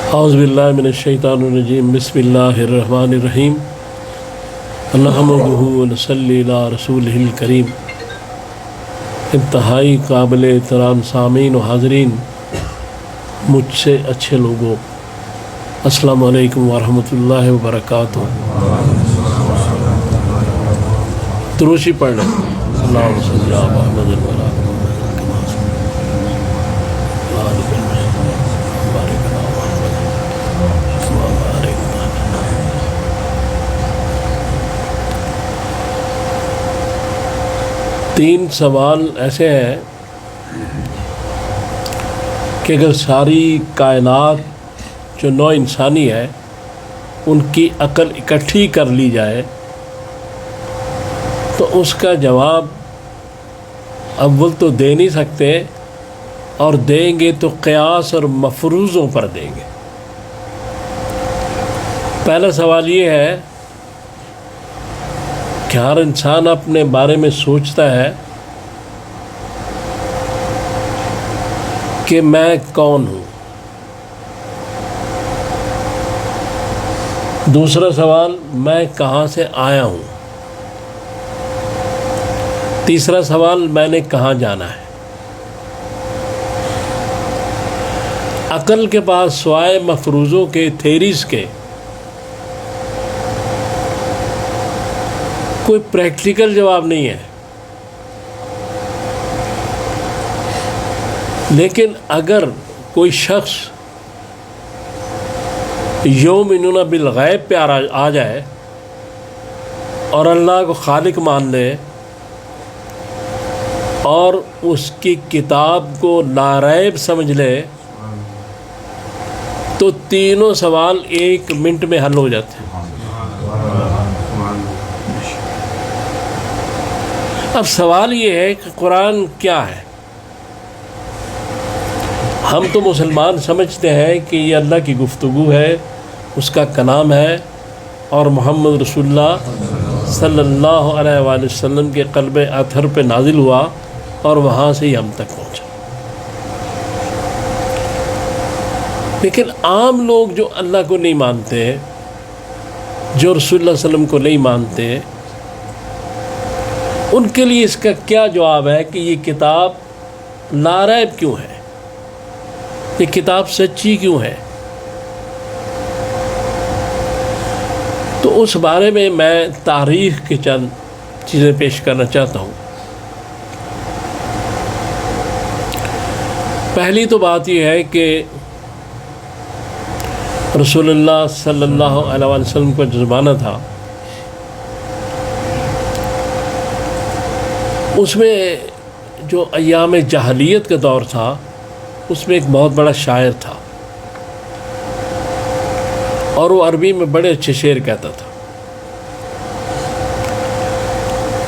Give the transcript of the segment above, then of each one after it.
اعوذ باللہ من الشیطان الرجیم بسم اللہ الرحمن الرحیم نحمدہ ونصلی علی رسولہ الکریم۔ انتہائی قابل احترام سامعین و حاضرین، مجھ سے اچھے لوگوں، السلام علیکم ورحمۃ اللہ وبرکاتہ۔ دروشی پڑھ لیں۔ اللہم صلی علی محمد وعلی آل محمد۔ تین سوال ایسے ہیں کہ اگر ساری کائنات جو نوع انسانی ہے ان کی عقل اکٹھی کر لی جائے تو اس کا جواب اول تو دے نہیں سکتے، اور دیں گے تو قیاس اور مفروضوں پر دیں گے۔ پہلا سوال یہ ہے کہ ہر انسان اپنے بارے میں سوچتا ہے کہ میں کون ہوں۔ دوسرا سوال، میں کہاں سے آیا ہوں۔ تیسرا سوال، میں نے کہاں جانا ہے۔ عقل کے پاس سوائے مفروضوں کے، تھیریز کے، کوئی پریکٹیکل جواب نہیں ہے۔ لیکن اگر کوئی شخص یؤمنون بالغیب پہ آ جائے اور اللہ کو خالق مان لے اور اس کی کتاب کو لاریب سمجھ لے تو تینوں سوال 1 منٹ میں حل ہو جاتے ہیں۔ اب سوال یہ ہے کہ قرآن کیا ہے؟ ہم تو مسلمان سمجھتے ہیں کہ یہ اللہ کی گفتگو ہے، اس کا کلام ہے، اور محمد رسول اللہ صلی اللہ علیہ وآلہ وسلم کے قلب اطہر پہ نازل ہوا اور وہاں سے ہی ہم تک پہنچا۔ لیکن عام لوگ جو اللہ کو نہیں مانتے، جو رسول اللہ صلی اللہ علیہ وسلم کو نہیں مانتے، ان کے لیے اس کا کیا جواب ہے کہ یہ کتاب لاریب کیوں ہے، یہ کتاب سچی کیوں ہے؟ تو اس بارے میں تاریخ کی چند چیزیں پیش کرنا چاہتا ہوں۔ پہلی تو بات یہ ہے کہ رسول اللہ صلی اللہ علیہ وسلم کا جو زمانہ تھا، اس میں جو ایام جاہلیت کا دور تھا، اس میں ایک بہت بڑا شاعر تھا، اور وہ عربی میں بڑے اچھے شعر کہتا تھا۔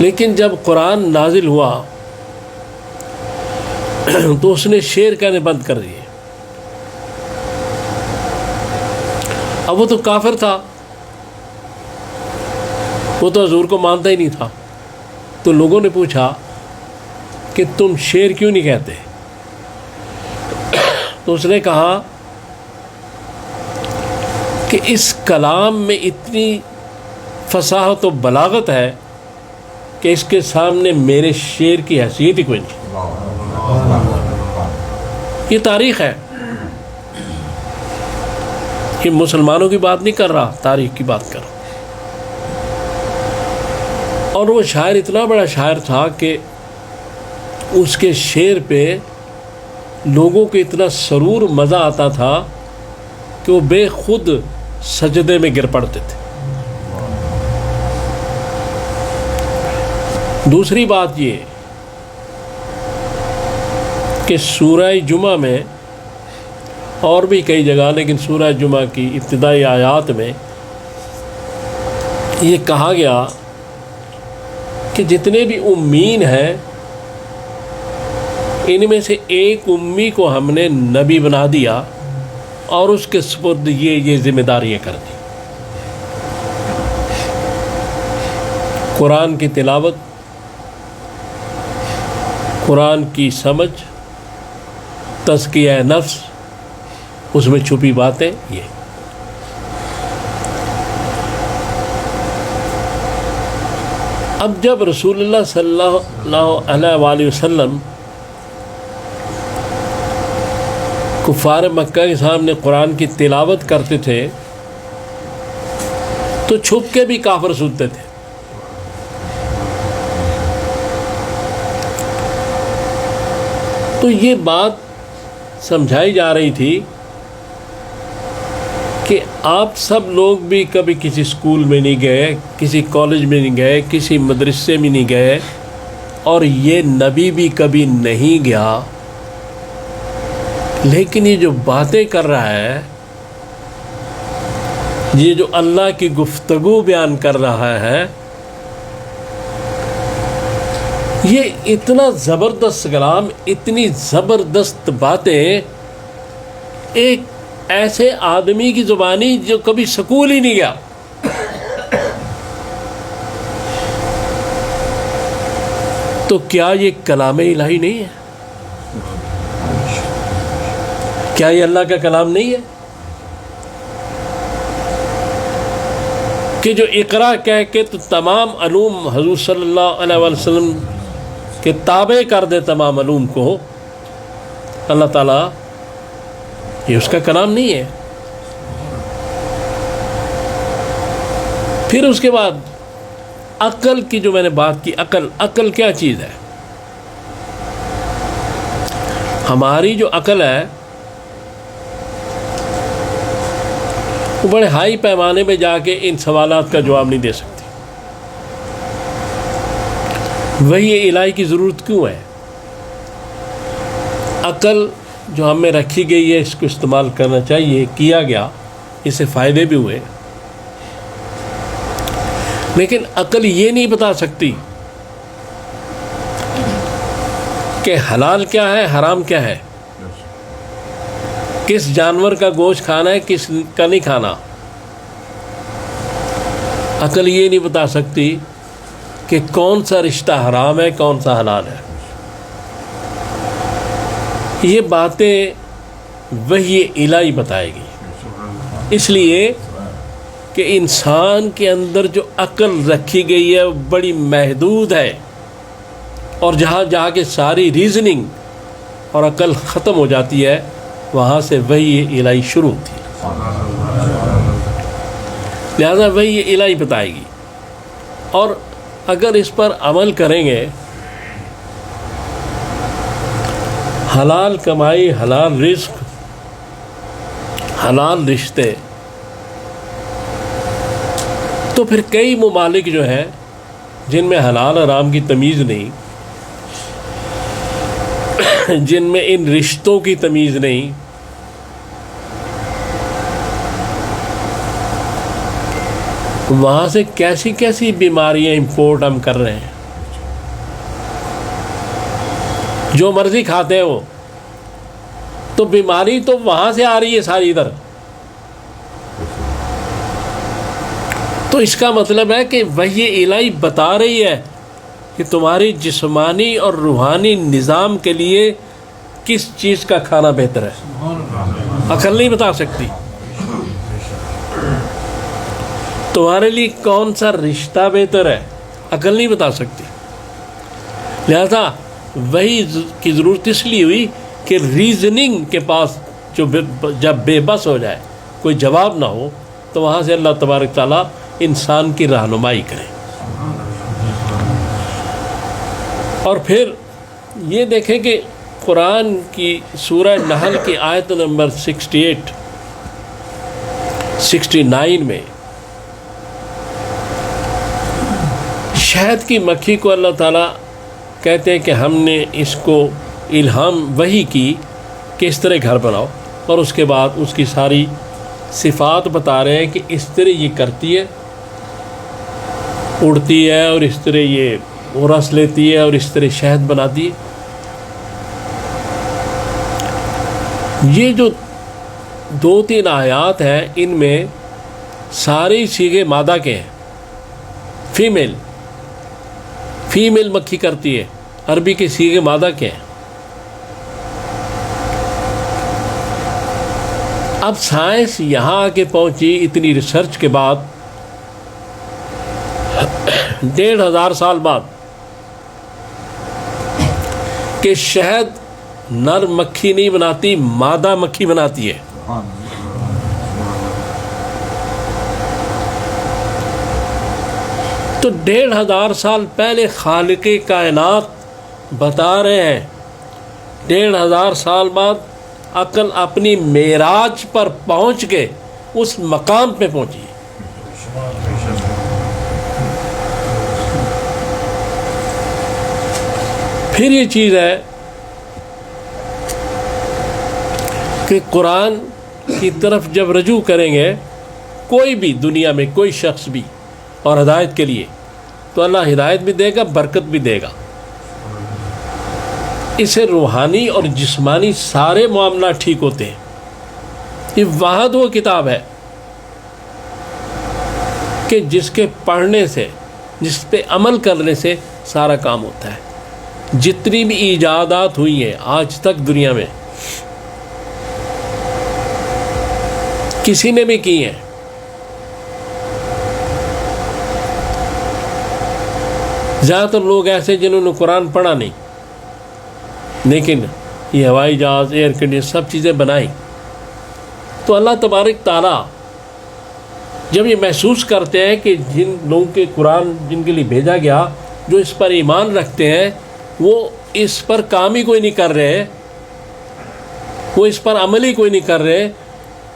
لیکن جب قرآن نازل ہوا تو اس نے شعر کہنے بند کر دیے۔ اب وہ تو کافر تھا، وہ تو حضور کو مانتا ہی نہیں تھا۔ تو لوگوں نے پوچھا کہ تم شعر کیوں نہیں کہتے؟ تو اس نے کہا کہ اس کلام میں اتنی فصاحت و بلاغت ہے کہ اس کے سامنے میرے شعر کی حیثیت ہی کوئی نہیں۔ یہ تاریخ ہے، یہ مسلمانوں کی بات نہیں کر رہا، تاریخ کی بات کر رہا۔ اور وہ شاعر اتنا بڑا شاعر تھا کہ اس کے شعر پہ لوگوں کو اتنا سرور مزہ آتا تھا کہ وہ بے خود سجدے میں گر پڑتے تھے۔ دوسری بات یہ کہ سورہ جمعہ میں اور بھی کئی جگہ، لیکن سورہ جمعہ کی ابتدائی آیات میں یہ کہا گیا کہ جتنے بھی امیین ہیں، ان میں سے ایک امی کو ہم نے نبی بنا دیا اور اس کے سپرد یہ ذمہ داریاں کر دی۔ قرآن کی تلاوت، قرآن کی سمجھ، تزکیہ نفس، اس میں چھپی باتیں یہ. اب جب رسول اللہ صلی اللہ علیہ وآلہ وسلم کفار مکہ کے سامنے قرآن کی تلاوت کرتے تھے تو چھپ کے بھی کافر سنتے تھے. تو یہ بات سمجھائی جا رہی تھی کہ آپ سب لوگ بھی کبھی کسی اسکول میں نہیں گئے, کسی کالج میں نہیں گئے, کسی مدرسے میں نہیں گئے, اور یہ نبی بھی کبھی نہیں گیا, لیکن یہ جو باتیں کر رہا ہے, یہ جو اللہ کی گفتگو بیان کر رہا ہے, یہ اتنا زبردست کلام, اتنی زبردست باتیں ایک ایسے آدمی کی زبانی جو کبھی سکول ہی نہیں گیا. تو کیا یہ کلام الہی نہیں ہے؟ کیا یہ اللہ کا کلام نہیں ہے کہ جو اقرا کہہ کے تو تمام علوم حضور صلی اللہ علیہ وسلم کے تابع کر دے, تمام علوم کو اللہ تعالیٰ, یہ اس کا کلام نہیں ہے؟ پھر اس کے بعد عقل کی جو میں نے بات کی, عقل کیا چیز ہے؟ ہماری جو عقل ہے وہ بڑے ہائی پیمانے پہ جا کے ان سوالات کا جواب نہیں دے سکتی. وہی الہی کی ضرورت کیوں ہے؟ عقل جو ہم میں رکھی گئی ہے اس کو استعمال کرنا چاہیے, کیا گیا, اس سے فائدے بھی ہوئے, لیکن عقل یہ نہیں بتا سکتی کہ حلال کیا ہے, حرام کیا ہے, کس جانور کا گوشت کھانا ہے, کس کا نہیں کھانا. عقل یہ نہیں بتا سکتی کہ کون سا رشتہ حرام ہے, کون سا حلال ہے. یہ باتیں وحی الہی بتائے گی, اس لیے کہ انسان کے اندر جو عقل رکھی گئی ہے وہ بڑی محدود ہے, اور جہاں جہاں کے ساری ریزننگ اور عقل ختم ہو جاتی ہے وہاں سے وحی الہی شروع ہوتی ہے. لہذا وحی الہی بتائے گی, اور اگر اس پر عمل کریں گے, حلال کمائی, حلال رزق, حلال رشتے, تو پھر کئی ممالک جو ہیں جن میں حلال حرام کی تمیز نہیں, جن میں ان رشتوں کی تمیز نہیں, وہاں سے کیسی کیسی بیماریاں امپورٹ ہم کر رہے ہیں. جو مرضی کھاتے ہیں وہ, تو بیماری تو وہاں سے آ رہی ہے ساری ادھر. تو اس کا مطلب ہے کہ وحی الہی بتا رہی ہے کہ تمہاری جسمانی اور روحانی نظام کے لیے کس چیز کا کھانا بہتر ہے. عقل نہیں بتا سکتی. تمہارے لیے کون سا رشتہ بہتر ہے, عقل نہیں بتا سکتی. لہذا وہی کی ضرورت اس لیے ہوئی کہ ریزننگ کے پاس جو جب بے بس ہو جائے, کوئی جواب نہ ہو, تو وہاں سے اللہ تبارک تعالیٰ انسان کی رہنمائی کرے. اور پھر یہ دیکھیں کہ قرآن کی سورہ نحل کی آیت نمبر 69 میں شہد کی مکھی کو اللہ تعالیٰ کہتے ہیں کہ ہم نے اس کو الہام وحی کی کہ اس طرح گھر بناؤ, اور اس کے بعد اس کی ساری صفات بتا رہے ہیں کہ اس طرح یہ کرتی ہے, اڑتی ہے, اور اس طرح یہ رس لیتی ہے, اور اس طرح شہد بناتی ہے. یہ جو 2-3 آیات ہیں ان میں سارے صیغے مادہ کے ہیں, فیمیل مکھی کرتی ہے, عربی کے صیغے مادہ کے ہیں. اب سائنس یہاں آ کے پہنچی اتنی ریسرچ کے بعد 1500 سال بعد کہ شہد نر مکھی نہیں بناتی، مادہ مکھی بناتی ہے. تو 1500 سال پہلے خالق کائنات بتا رہے ہیں. 1500 سال بعد عقل اپنی معراج پر پہنچ کے اس مقام پہ پہنچی. پھر یہ چیز ہے کہ قرآن کی طرف جب رجوع کریں گے کوئی بھی دنیا میں کوئی شخص بھی اور ہدایت کے لیے، تو اللہ ہدایت بھی دے گا، برکت بھی دے گا. اسے روحانی اور جسمانی سارے معاملات ٹھیک ہوتے ہیں. یہ واحد وہ کتاب ہے کہ جس کے پڑھنے سے، جس پہ عمل کرنے سے سارا کام ہوتا ہے. جتنی بھی ایجادات ہوئی ہیں آج تک دنیا میں، کسی نے بھی کی ہیں، زیادہ تر لوگ ایسے جنہوں نے قرآن پڑھا نہیں، لیکن یہ ہوائی جہاز، ایئر کنڈیشن، سب چیزیں بنائی. تو اللہ تبارک تعالیٰ جب یہ محسوس کرتے ہیں کہ جن لوگوں کے قرآن جن کے لیے بھیجا گیا، جو اس پر ایمان رکھتے ہیں، وہ اس پر کام ہی کوئی نہیں کر رہے، وہ اس پر عمل ہی کوئی نہیں کر رہے،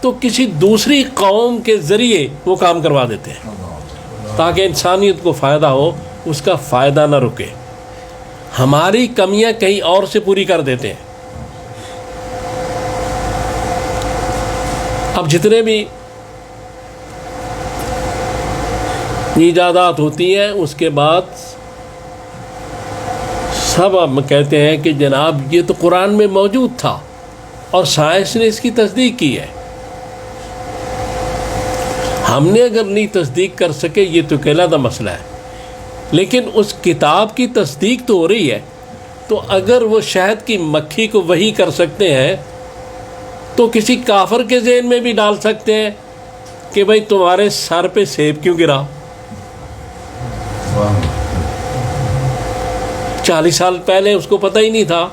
تو کسی دوسری قوم کے ذریعے وہ کام کروا دیتے ہیں تاکہ انسانیت کو فائدہ ہو، اس کا فائدہ نہ رکے. ہماری کمیاں کہیں اور سے پوری کر دیتے ہیں. اب جتنے بھی ایجادات ہوتی ہیں اس کے بعد سب اب کہتے ہیں کہ جناب یہ تو قرآن میں موجود تھا اور سائنس نے اس کی تصدیق کی ہے. ہم نے اگر نہیں تصدیق کر سکے یہ تو ایک علیحدہ مسئلہ ہے، لیکن اس کتاب کی تصدیق تو ہو رہی ہے. تو اگر وہ شہد کی مکھی کو وحی کر سکتے ہیں تو کسی کافر کے ذہن میں بھی ڈال سکتے ہیں کہ بھائی تمہارے سر پہ سیب کیوں گرا. 40 سال پہلے اس کو پتہ ہی نہیں تھا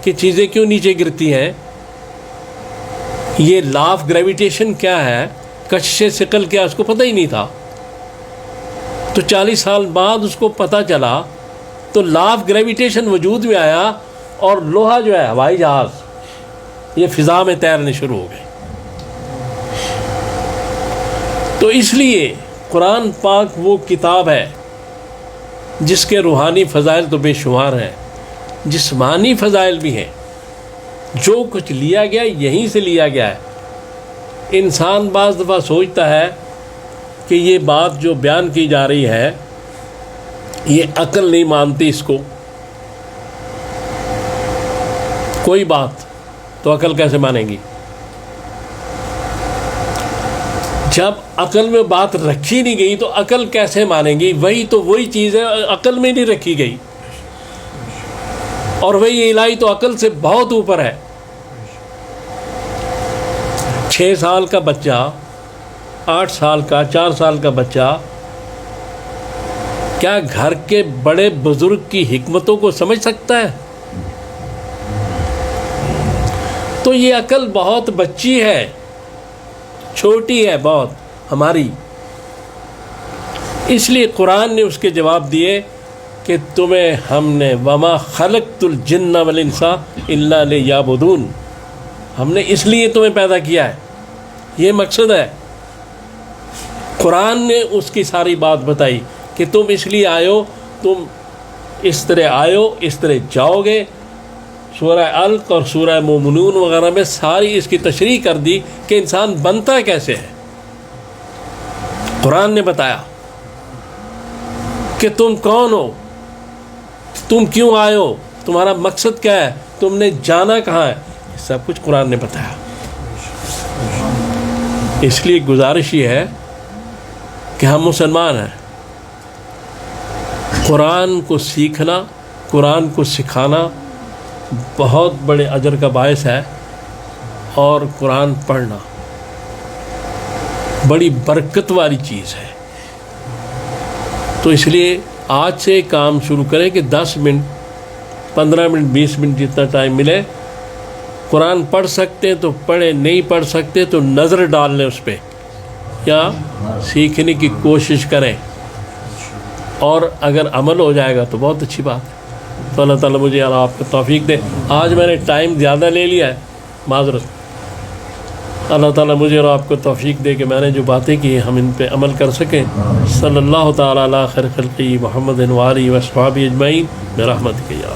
کہ چیزیں کیوں نیچے گرتی ہیں. یہ لا آف گریویٹیشن کیا ہے، کشش ثقل کیا، اس کو پتہ ہی نہیں تھا. تو 40 سال بعد اس کو پتہ چلا تو لا آف گریویٹیشن وجود میں آیا اور لوہا جو ہے ہوائی جہاز یہ فضا میں تیرنے شروع ہو گئے. تو اس لیے قرآن پاک وہ کتاب ہے جس کے روحانی فضائل تو بے شمار ہیں، جسمانی فضائل بھی ہیں. جو کچھ لیا گیا یہیں سے لیا گیا ہے. انسان بعض دفعہ سوچتا ہے کہ یہ بات جو بیان کی جا رہی ہے یہ عقل نہیں مانتی اس کو. کوئی بات تو عقل کیسے مانے گی؟ جب عقل میں بات رکھی نہیں گئی تو عقل کیسے مانے گی؟ وہی تو وہی چیز ہے عقل میں نہیں رکھی گئی، اور وہی الہی تو عقل سے بہت اوپر ہے. 6 سال کا بچہ، 8 سال کا، 4 سال کا بچہ کیا گھر کے بڑے بزرگ کی حکمتوں کو سمجھ سکتا ہے؟ تو یہ عقل بہت بچی ہے، چھوٹی ہے بہت ہماری. اس لیے قرآن نے اس کے جواب دیے کہ تمہیں ہم نے وما خلقت الجن والانس الا لیعبدون، ہم نے اس لیے تمہیں پیدا کیا ہے، یہ مقصد ہے. قرآن نے اس کی ساری بات بتائی کہ تم اس لیے آئے ہو، تم اس طرح آئے ہو، اس طرح جاؤ گے. سورہ علق اور سورہ مومنون وغیرہ میں ساری اس کی تشریح کر دی کہ انسان بنتا کیسے ہے. قرآن نے بتایا کہ تم کون ہو، تم کیوں آئے ہو، تمہارا مقصد کیا ہے، تم نے جانا کہاں ہے، سب کچھ قرآن نے بتایا. اس لیے گزارش یہ ہے کہ ہم مسلمان ہیں، قرآن کو سیکھنا، قرآن کو سکھانا بہت بڑے اجر کا باعث ہے، اور قرآن پڑھنا بڑی برکت والی چیز ہے. تو اس لیے آج سے کام شروع کریں کہ 10 منٹ 15 منٹ 20 منٹ جتنا ٹائم ملے قرآن پڑھ سکتے ہیں تو پڑھیں، نہیں پڑھ سکتے تو نظر ڈال لیں اس پہ یا سیکھنے کی کوشش کریں، اور اگر عمل ہو جائے گا تو بہت اچھی بات ہے. تو اللہ تعالیٰ مجھے اور آپ کو توفیق دے. آج میں نے ٹائم زیادہ لے لیا ہے، معذرت. اللہ تعالیٰ مجھے اور آپ کو توفیق دے کہ میں نے جو باتیں کی ہم ان پہ عمل کر سکیں. صلی اللہ تعالیٰ علی خیر خلقی محمد و آلہ و اصحابہ اجمعین برحمتک یا